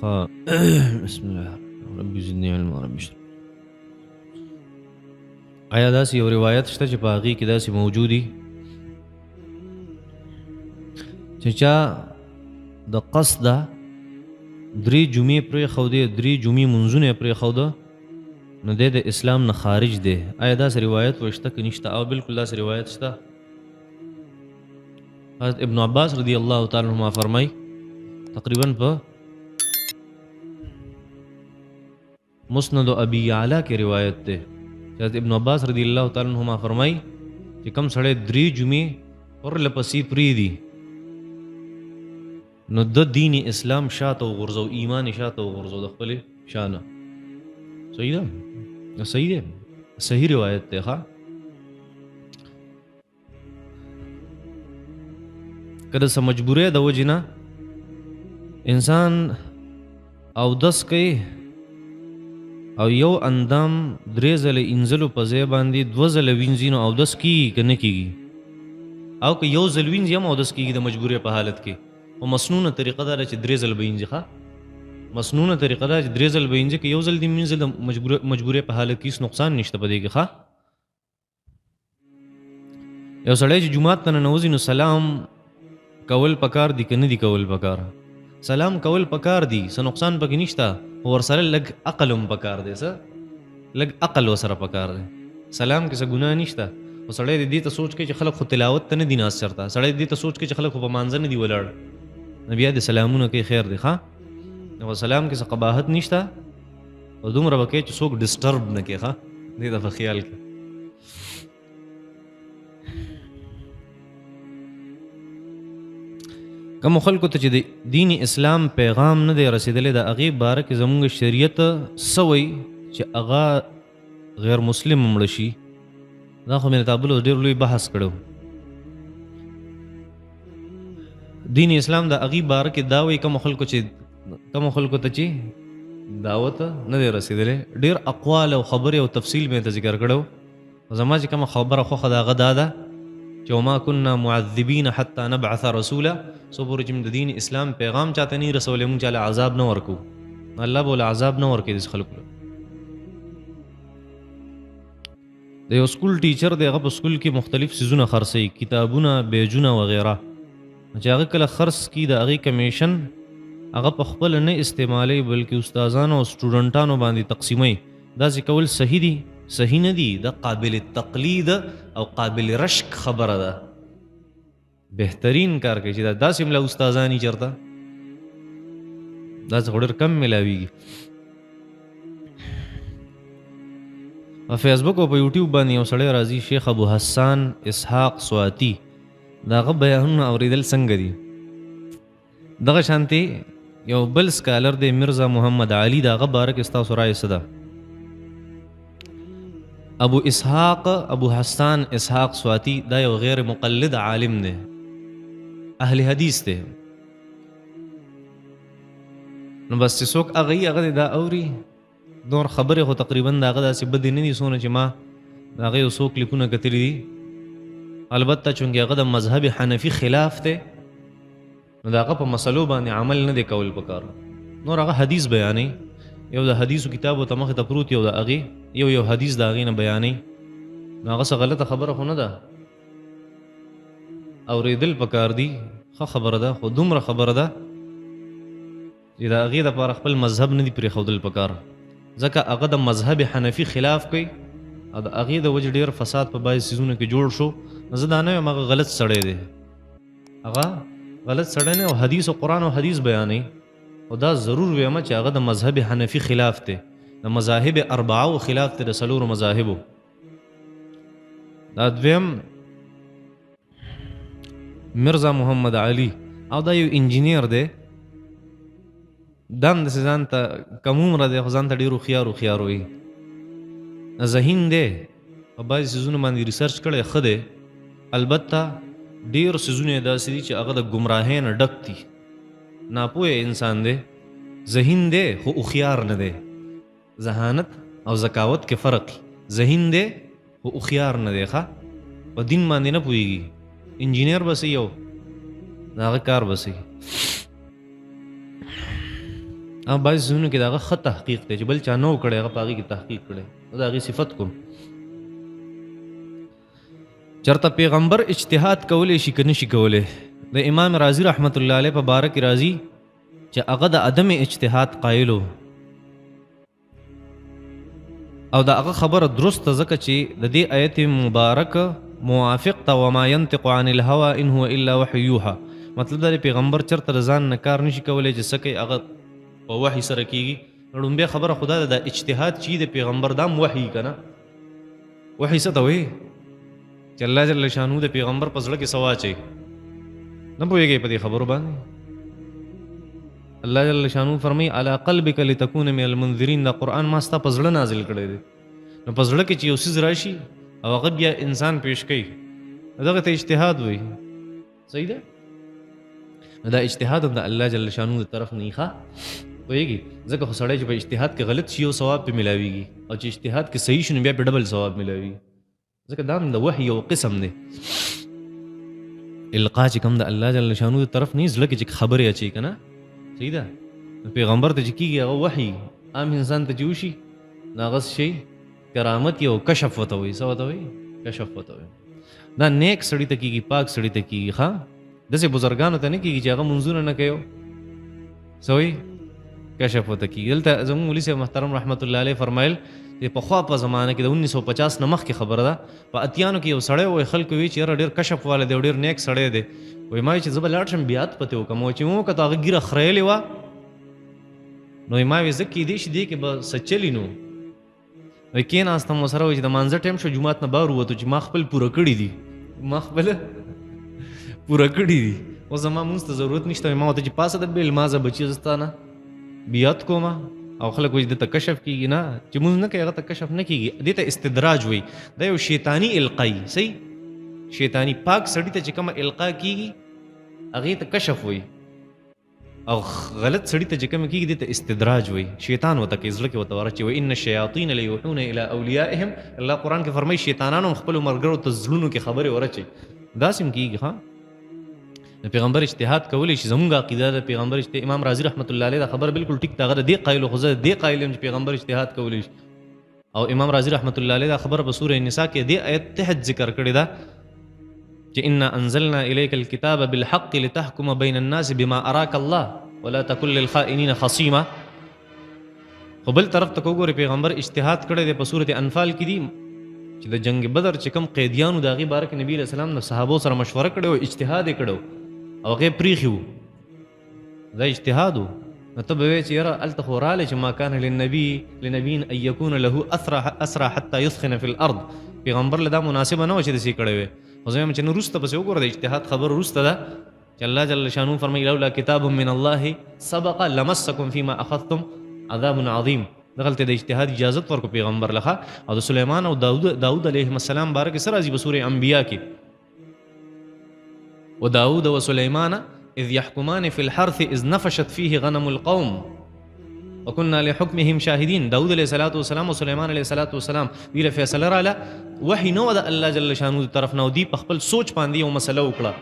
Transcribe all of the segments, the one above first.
ها بسم الله رب زدني علما رب اشرح. آیا داسې یو روایت شته چې په هغې کې داسې موجودي چې چا د قصده 3 جمعې پرېښودې 3 جمعې منځونه یې پرېښوده نو دی د اسلام نه خارج دی؟ آیا داسې روایت شته که نشته؟ او بالکل داسې روایت شته. حضرت ابن عباس رضی الله تعالی عنهما فرمای تقریبا په مسند ابي يعلى کې روایت ده حضرت ابن عباس رضی الله تعالی عنهما فرمای چې کم سړی 3 جمعې ورلپسې پرېږدي نو د دین اسلام شاته وغورځو، ایمان شاته وغورځو د خپلې شانه. صحیح ده؟ صحیح ده، صحیح روایت ده. ښه که د څه مجبورۍ د وجې نه انسان اودس کوي او یو اندام 3 ځله انځلو په ځای باندې 2 ځله وینځي نو اودس کېږي که نه کېږي؟ او که یو ځل وینځي هم اودس کېږي د مجبورۍ په حالت کې. او مسنونه طریقه دا ده چې 3 ځله به وینځي. ښه مسنونه طریقه دا چې 3 ځله به وینځي، که یو ځل دې وینځي د مجبورۍ په حالت کې هېڅ نقصان نشته په دې کې. ښه یو سړی چې جومات ته ننوځي نو سلام کول پکار دي که نه دي کول پکار؟ سلام کول پکار دي، څه نقصان پکې نشته، خو ورسره لږ عقل هم پکار دی. څه لږ عقل ورسره پکار دی. سلام کې څه ګناه نشته. خو سړی دې ته سوچ کوي چې خلک خو تلاوت ته نه دي ناست چېرته، سړی دې ته سوچ کوي چې خلک خو په مانځه نه دي ولاړ، نو بیا دې سلامونه کوي، خیر دی. ښه نو سلام کې څه قباحت نشته او دومره به کوي چې څوک ډسټرب نه کوي. ښه دې ته په خیال کې. کوم خلکو ته چې د دین اسلام پیغام نه دی رسېدلی د هغې باره کې زموږ شریعت څه وایي چې هغه غیر مسلم مړه شي؟ دا خو مې د تابلو ډېر لوی بحث کړو. دین اسلام د هغې باره کې دا وایي کوم خلکو ته چې دعوت نه دی رسېدلی. ډېر اقوال او خبرې او تفصیل مې ته ذکر کړو. زما چې کومه خبره خوښه د هغه دا ده چې وما كنا معذبین حتی نبعث رسولا، څو پورې چې د دین اسلام پیغام چاته نه رسولی مونږ چاله عذاب نه ورکو. الله به له عذاب نه ورکوي داسې خلکو. د یو سکول ټیچر دی، هغه په سکول کې مختلف څیزونه خرڅوي، کتابونه، بیجونه وغیره. چې هغه کله خرڅ کي د هغې کمیشن هغه په خپله نه استعمالوي بلکې استادانو او سټوډنټانو باندې تقسیموي. داسې کول صحیح دي؟ صحیح نه دي. دا قابل تقلید او قابل رشک خبره ده. بهترین کار کوي چې دا داسې ملا استادانی چېرته داسې خو ډېر کم ملاویږي. په فیسبوک او په یوټیوب باندې یو سړی راځي شیخ ابو حسان اسحاق سواتی، د هغه بیانونه اورېدل څنګه دي؟ دغه شانتې یو بل سکالر دی مرزا محمد علي، د هغه باره کې ستاسو رایې څه ده؟ ابو حسان اسحاق سواتی دا یو غیر مقلد عالم دی، اهل حدیث دی. نو بس چې څوک هغه دا اوري نور خبرې خو تقریبا د هغه داسې بدې نه دي څونه چې ما د هغه یو څو کلیپونه کتلي دي. البته چونکې هغه د مذهب حنفي خلاف دی نو د هغه په مسلو باندې عمل نه دی کول پکار. نور هغه حدیث بیانوي، یو د حدیثو کتاب ته مخې ته پروت یو د هغې یو حدیث د هغې نه بیانوي. نو هغه څه غلطه خبره خو نه ده، اورېدل پکار دي، ښه خبره ده. خو دومره خبره ده چې د هغې دپاره خپل مذهب نه دي پرېښودل پکار، ځکه هغه د مذهب حنفي خلاف کوي او د هغې د وجې ډېر فساد په بعضې څیزونو کې جوړ شو. نو زه دا نه یم هغه غلط سړی دی، هغه غلط سړی نه، او حدیث او قرآن او حدیث بیانوي. او دا ضرور ویمه چې هغه د مذهب حنفي خلاف دی، د مذاهب 4 خلاف دی، د 4 مذاهبو. دا دویم مرزا محمد علي، او دا یو انجینیر دی، دا هم داسې ځان ته کم عمره دی خو ځان ته ډېر هوښیار وایي. ذهین دی، په بعضې څیزونو باندې ریسرچ کړی ښه دی. البته ډېر څیزونه یې داسې دي چې هغه د ګمراهۍ نه ډک دي. ناپوه انسان دی، ذهین دی خو هوښیار نه دی. ذهانت او ذکاوت کې فرق. ذهین دی خو هوښیار نه دی، ښه په دین باندې نه پوهېږي. انجینیر به صحیح او د هغه کار به صحیح. بعض ځینو کې دغه ښه تحقیق دی چې بل چا نه و کړی هغه په هغې کې تحقیق کړی د هغې صفت کوم چېرته پیغمبر اجتهاد کولی شي که نه شي کولی د امام رازي رحمت الله علیه په باره کې راځي چې هغه د عدم اجتهاد قایل و او د هغه خبره درسته ځکه چې د دې آیت مبارک موافق ته وما ينطق عن الهوى ان هو الا وحي يوحى مطلب دا پیغمبر چرته ځان نه کار نشي کولی چې څه کوي هغه په وحي سره کېږي لومبۍ خبره خدا د اجتهاد چې د پیغمبر دام وحي که نه وحي څه ته وایي چې الله جل شانو د پیغمبر په زړه کې څه واچوي نه پوهېږئ په دې خبرو باندې الله جل شانو فرمایي علی قلبک لتکون من المنذرین دا قرآن ما ستا په زړه نازل کړی دی نو په زړه کې چې یو څیز راشي او هغه بیا انسان پیش کوي دغه ته اجتهاد وایي صحیح ده نو دا اجتهاد هم د الله جل شانو د طرف نه ښه پوهېږي ځکه خو سړی چې په اجتهاد کې غلط شي یو ثواب پې میلاویږي او چې اجتهاد کې صحیح شي نو بیا پې ډبل ثواب میلاویږي ځکه دا هم د وحي یو قسم دی القا چې کوم د الله جل شانو د طرف نه زړه کې چې خبرې اچي که نه صحیح ده پیغمبر ته چې کېږي هغه وحي عام انسان ته چې وشي نو هغه شي کرامت یو کشف ورته وایي څه ورته وایي کشف ورته وایي دا نیک سړي ته کېږي پاک سړي ته کېږي ښه داسې بزرګانو ته نه کېږي چې هغه منځونه نه کوي څه وایي کشف ورته کېږي دلته زموږ مولي صاحب محترم رحمت الله علیه فرمایل چې پخوا په زمانه کې د 1950 نه مخکې خبره ده په اتیانو کې یو سړی وایي خلکو وایي چې یاره ډېر کشف والی دی او ډېر نیک سړی دی وایي ما چې زه به لاړ شم بیعت پتې وکړم چې مو وکړه هغه ګیره خریلې وه نو ما وایي زه کېدی شي دې کې به څه چلي نو وایي کېناستم ورسره وایي چې د مانځه ټایم شو جومات نه بهر ووتو چې ما خپل پوره کړي دي ما خپل پوره کړي دي اوس زما مونځ ته ضرورت نشته ما ورته چې پاسه د بې لمازه بچي زه ستا نه بیعت کومه او خلک وایي دې ته کشف کېږي نه چې مونځ نه کوي هغه ته کشف نه کېږي دې ته استدراج وایي دا یو شیطاني القایي صحیح شیطاني پاک سړي ته چې کومه القا کېږي هغې ته کشف وایي او غلط سړي ته چې کومه کېږي دې ته استدراج وایي شیطان ورته کوي زړه کې ورته ورچوي وایي ان الشیاطین لیوحون الی اولیائهم الله قرآن کې فرمایي شیطانانو هم خپلو ملګرو ته زړونو کې خبرې ورچوي داسې هم کېږي ښه د پیغمبر اجتهاد کولی شي زموږ عقیده د پیغمبر امام رازي رحمت الله علیه دا خبر بالکل ټیک هغه د دې قایل خو زه د دې قایل یم چې پیغمبر اجتهاد کولی شي او امام رازي رحمت الله علیه دا خبر په سوره نساء کې دې آیت تحت ذکر کړی ده چې انا انزلنا الیک الکتاب بالحق لتحکم بین الناس بما اراک الله ولا تکن للخائنین خصیما خو بل طرف ته وګورئ پیغمبر اجتهاد کړی دی په سوره انفال کې دی چې د جنگ بدر چې کوم قیدیانو د هغې باره کې نبي علیه السلام د صحابو سره مشوره کړې وه اجتهاد یې کړی او هغې پرېښي وو دا اجتهاد و نو ته به وایې چې یاره هلته خو رالی چې ما کان لنبي ان یکون له اسرا حتی یثخن فی الارض پیغمبر له دا مناسبه نه وه چې داسې کړی وی خو زه وایم چې نه وروسته پسې وګوره د اجتهاد خبر وروسته ده چې الله جل شانو فرمایي لولا کتاب من الله سبق لمسکم فیما اخذتم عذاب عظیم دغلته د اجتهاد اجازت ورکو پیغمبر لخوا او د سلیمان او داود علیهم السلام باره کې څه راځي په سورې انبیا کې وداود وسليمان إذ يحكمان في الحرث إذ نفشت فيه غنم القوم وكنا لحكمهم شاهدين داود عليه الصلاة والسلام وسليمان عليه الصلاة والسلام دی له فیصله رااله وحی نو د الله جل شانو طرف نو دی په خپل سوچ باندې یو مسله وکړه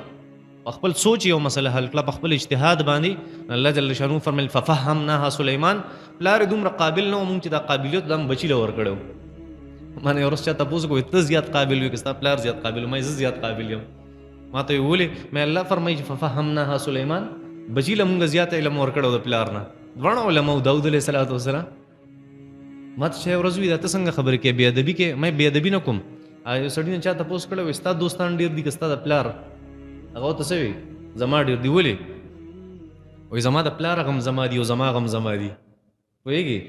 په خپل سوچ یو مسله حل کړه په خپل اجتهاد باندې الله جل شانو فرمایل ففهمناها سليمان پلار دومره قابل نو مونږ چې دا قابلیت دم بچی له ور کړو مانه ورسته تاسو کو ته زیات قابل وي که پلار زیات قابل مې زیات قابل یم ما ته ویلې مې الله فرمایي چې ففهمناها سليمان بچی له مونږ زیات علم ور کړو د پلار نه دواړه علماء داود علیه السلام ما ته شی ورځ وی دا ته څنګه خبرې کې بی ادبی کې مې بی ادبی نه کوم یو سړی نه چا تاسو کړو استاد دوستان ډیر دي که استاد پلار هغه ته څه وی زما ډیر دی ولې وای زما د پلار غم زما دی او زما غم زما دی وایي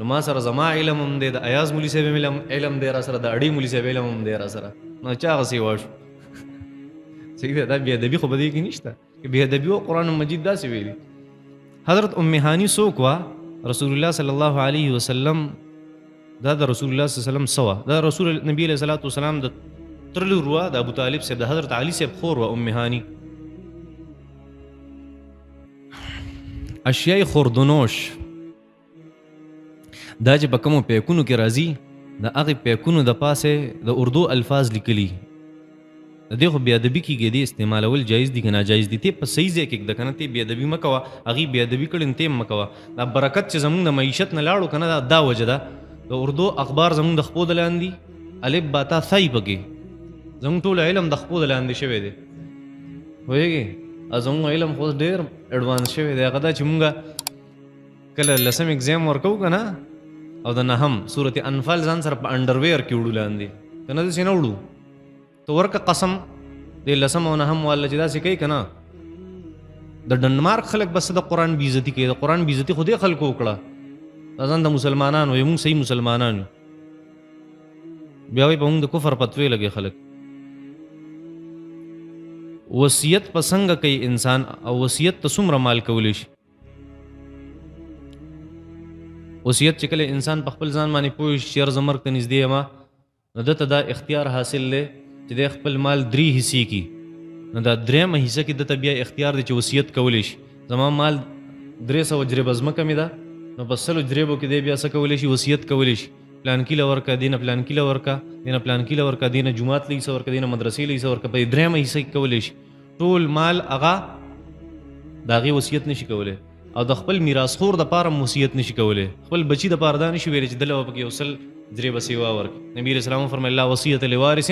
نو ما سره زما علم هم دی د ایاز مولوی صاحب علم دی را سره د اړې مولوی صاحب علم هم دی را سره نو چا غسی واش صحیح ده دا بی ادبی خو بده کې نشته چې بی ادبی او قرآن مجید داسې ویلي حضرت ام هانی څوک وه رسول الله صلی الله علیه وسلم دا د رسول الله صلی الله علیه وسلم سوه دا رسول نبی علیه الصلاة والسلام د تر لور وه د ابو طالب صاحب د حضرت علي صاحب خور وه ام هانی اشیاء خوردنوش دا چې په کومو پیکونو کې راځي د هغې پیکونو د پاسه د اردو الفاظ لیکلي د دې خو بې ادبي کېږي دې استعمالول جایز دي که ناجایز دي تی په صحیح ځای کې ږده که نه تی بې ادبي مه کوه هغې بې ادبي کړي نو تی هم مه کوه دا برکت چې زمونږ د معیشت نه لاړو که نه دا وجه ده د اردو اخبار زمونږ د خپو د لاندې الف باتا ثی پکې زمونږ ټول علم د خپو د لاندې شوی دی پوهېږې او زمونږ علم خو ډېر اډوانس شوی دی هغه دا چې مونږ کله لسم اگزام ورکوو که نه او د نهم صورت انفال ځان سره په انډرویر کې وړو لاندې که نه داسې نه وړو ته ورکه قسم د لسم او نهم والا چې داسې کوي که نه د ډنمارک خلک بس د قرآن بېعزتي کوي د قرآن بېعزتي خو دې خلکو وکړه دا ځان د مسلمانانو وایي مونږ صحیح مسلمانان یو بیا وایي په مونږ د کفر فتوې لګي خلک وصیت په څنګه کوي انسان او وصیت ته څومره مال کولی شي وصیت چې کله انسان په خپل ځان باندې پوه شي چې یار زه مرګ ته نږدې یم نو دته دا اختیار حاصل دی چې دی خپل مال 3 حصې کي نو دا 3مه حصه کې دته بیا اختیار دی چې وصیت کولی شي زما مال 300 جریبه ځمکه مې ده نو په 100 جریبو کې دی بیا څه کولی شي وصیت کولی شي پلان کیله ورکه دینه پلان کیله ورکه دینه پلان کیله ورکه دینه جمعات لیسه ورکه دینه مدرسې لیسه ورکه په 3مه حصه کې کولی شي ټول مال هغه د هغې وصیت نشي کولی او د خپل میراث خور د پاره وصیت نشي کولی خپل بچي د پاره دا نشي ویلی چې دله به پکې یو 100 جریبه سیوا ورکړي نبي علیه السلام فرمایي لا وصیت لوارث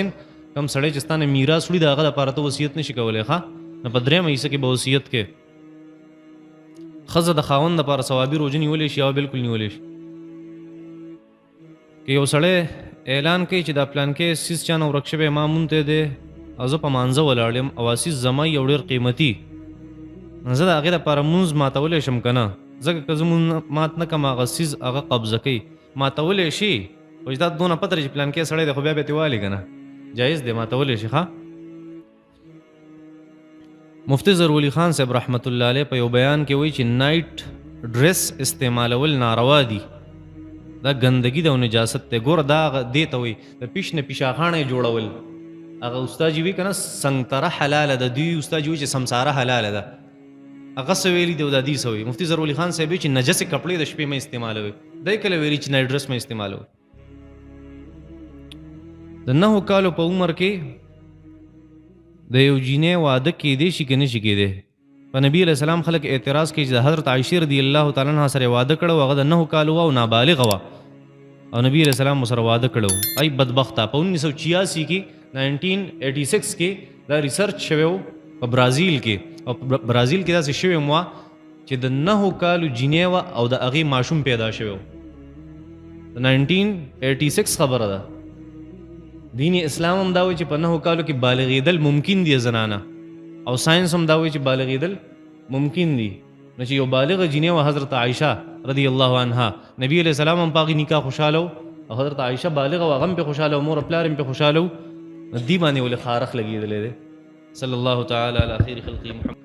کم سړی چې ستا نه میراث وړي د هغه دپاره ته وصیت نشي کولی ښه نو په 3مه حصه کې به وصیت کې ښځه د خاوند دپاره ثوابي روژه نیولی شي او بلکل نیولی شي که یو سړی اعلان کوي چې دا پلانکې سیز چا نه ورک شوی ما مونږ ته دی او زه په مانځه ولاړ یم او سیز زما یو ډېر قیمتي زه د هغې دپاره مونځ ماتولی شم که نه ځکه که زه مونځ مات نه کړم هغه سیز هغه قبضه کوي ماتولی شي خو چې دا دونه پته لري چې پلانکې سړی دی خو بیا تې والي که نه جایز دی ماتولی شي ښه مفتی ظهور علي خان صاحب رحمت الله علیه په یو بیان کې وایي چې نایټ ډریس استعمالول ناروا دي دا ګندګي ده او نجاست دی ګوره دا دې ته وایي د پیش نه پیشاخانې جوړول هغه استاد وي که نه سنګتره حلاله ده دوی استاد وي چې سمساره حلاله ده هغه څه ویلي دی او دا دې څه وایي مفتی ظهور علي خان صاحب وایي چې نجسې کپړې د شپې مه استعمالوي دی کله ویلي چې نایټ ډریس مه استعمالوي د 9 کالو په عمر کې د یو جینۍ واده کېدی شي که نه شي کېدی په نبي علیه السلام خلک اعتراض کوي چې د حضرت عایشې رضی الله تعالی عنها سره واده کړی و هغه د 9 کالو وه او نابالغه وه او نبي علیه السلام ورسره واده کړی و ای بدبخته په 1986 کې 1986 کې دا ریسرچ شوی و په برازیل کې او په برازیل کې داسې شوی وه چې د 9 کالو جینۍ وه او د هغې ماشوم پیدا شوی و د 1986 خبره ده دین اسلام هم دا وایي چې په 9 کالو کې بالغېدل ممکن دي زنانه او ساينس هم دا وایي چې بالغېدل ممکن دي نو چې یو بالغه جینۍ وه حضرت عایشه رضی الله عنها نبی علیه السلام هم په هغې نکاح خوشحاله و او حضرت عایشه بالغه وه هغه هم پرې خوشحاله و مور او پلار هم پرې خوشحاله و نو دې باندې ولې خارخ لګېدلی دی صلی الله تعالی علی خیر خلقه محمد